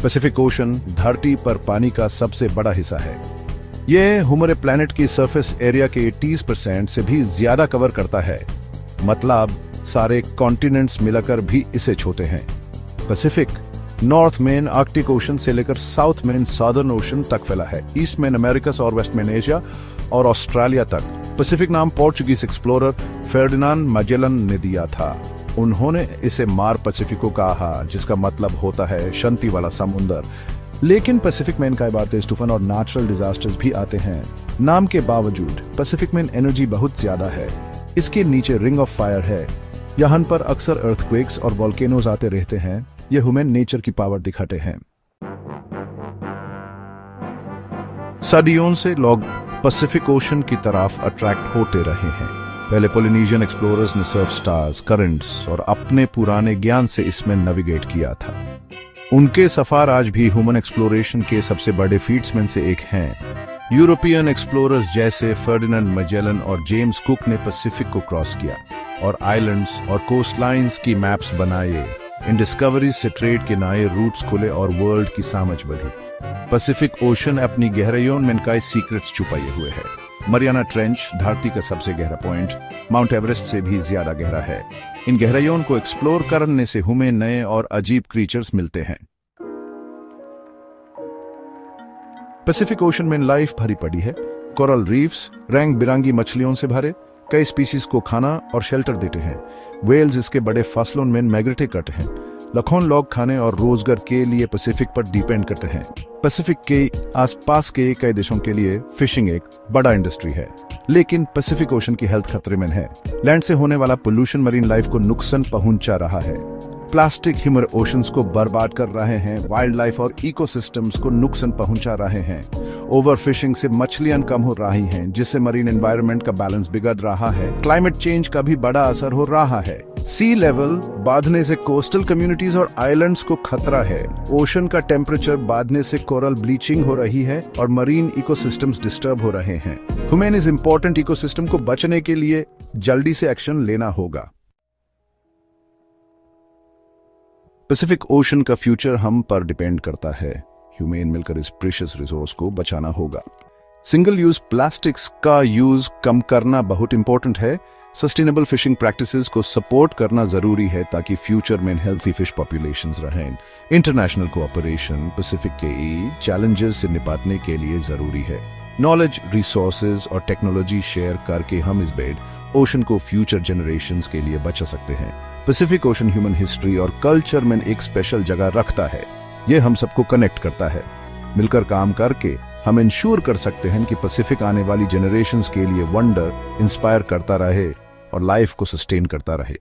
Pacific ocean धरती पर पानी का सबसे बड़ा हिस्सा है। यह हमारे प्लैनेट की सरफेस एरिया के 80% से भी ज्यादा कवर करता है। मतलब सारे कॉन्टिनेंट्स मिलाकर भी इसे छूते हैं। पैसिफिक नॉर्थ में आर्कटिक ओशन से लेकर साउथ में सादर्न ओशन तक फैला है। ईस्ट में अमेरिका और वेस्ट में एशिया और ऑस्ट्रेलिया तक। पैसिफिक नाम पोर्चुगीज एक्सप्लोरर फर्डिनांड मैजेलन ने दिया था। उन्होंने इसे मार पैसिफिको कहा, जिसका मतलब होता है शांति वाला समुंदर। लेकिन पैसिफिक में कई बार तेज तूफान और नेचुरल डिजास्टर्स भी आते हैं। नाम के बावजूद पैसिफिक में एनर्जी बहुत ज्यादा है। इसके नीचे रिंग ऑफ फायर है। यहाँ पर अक्सर अर्थक्वेक्स और वोल्केनोज आते रहते हैं। ये ह्यूमन नेचर की पावर दिखाते हैं। सदियों से लोग पैसिफिक ओशन की तरफ अट्रैक्ट होते रहे हैं। पहले पोलिनेशियन एक्सप्लोरर्स ने सर्फ स्टार्स, करंट्स और अपने पुराने ज्ञान से इसमें नेविगेट किया था। उनके सफर आज भी ह्यूमन एक्सप्लोरेशन के सबसे बड़े फीट्स में से एक हैं। यूरोपियन एक्सप्लोरर्स जैसे फर्डिनांड मैजेलन और जेम्स कुक ने पैसिफिक को क्रॉस किया और आइलैंड्स और कोस्टलाइंस की मैप्स बनाए। इन डिस्कवरीज से ट्रेड के नए रूट्स खुले और वर्ल्ड की समझ बढ़ी। पैसिफिक ओशन अपनी गहराइयों में कई सीक्रेट्स छुपाए हुए है। मरियाना ट्रेंच धरती का सबसे गहरा पॉइंट माउंट एवरेस्ट से भी ज्यादा गहरा है। इन गहराइयों को एक्सप्लोर करने से हमें नए और अजीब क्रीचर्स मिलते हैं। पैसिफिक ओशन में लाइफ भरी पड़ी है। कोरल रीफ्स रंग बिरंगी मछलियों से भरे, कई स्पीशीज को खाना और शेल्टर देते हैं। वेल्स इसके बड़े फसलों में माइग्रेट करते हैं। लाखों लोग खाने और रोजगार के लिए पैसिफिक पर डिपेंड करते हैं। पैसिफिक के आसपास के कई देशों के लिए फिशिंग एक बड़ा इंडस्ट्री है, लेकिन पैसिफिक ओशन की हेल्थ खतरे में है। लैंड से होने वाला पोल्यूशन मरीन लाइफ को नुकसान पहुंचा रहा है। प्लास्टिक ह्यूमन ओशंस को बर्बाद कर रहे हैं। वाइल्ड लाइफ और इकोसिस्टम्स को नुकसान पहुंचा रहे हैं। ओवरफिशिंग से मछलियां कम हो रही हैं, जिससे मरीन एनवायरनमेंट का बैलेंस बिगड़ रहा है। क्लाइमेट चेंज का भी बड़ा असर हो रहा है। सी लेवल बढ़ने से कोस्टल कम्युनिटीज और आइलैंड्स को खतरा है। ओशन का टेम्परेचर बढ़ने से कोरल ब्लीचिंग हो रही है और मरीन इकोसिस्टम्स डिस्टर्ब हो रहे हैं। ह्यूमन इस इंपॉर्टेंट इकोसिस्टम को बचने के लिए जल्दी से एक्शन लेना होगा। पैसिफिक ओशन का फ्यूचर हम पर डिपेंड करता है। ह्यूमन मिलकर इस प्रीशियस रिसोर्स को बचाना होगा। सिंगल यूज प्लास्टिक्स का यूज कम करना बहुत इंपॉर्टेंट है। सस्टेनेबल फिशिंग प्रैक्टिसेस को सपोर्ट करना जरूरी है ताकि फ्यूचर में हेल्थी फिश पॉपुलेशंस रहें। इंटरनेशनल कोऑपरेशन पैसिफिक के चैलेंजेस से निपटने के लिए जरूरी है। नॉलेज, रिसोर्सेज और टेक्नोलॉजी शेयर करके हम इस बेड ओशन को फ्यूचर जनरेशंस के लिए बचा सकते हैं। पैसिफिक ओशन ह्यूमन हिस्ट्री और कल्चर में एक स्पेशल जगह रखता है। यह हम सबको कनेक्ट करता है। मिलकर काम करके हम इंश्योर कर सकते हैं कि पैसिफिक आने वाली जनरेशंस के लिए वंडर इंस्पायर करता रहे और लाइफ को सस्टेन करता रहे।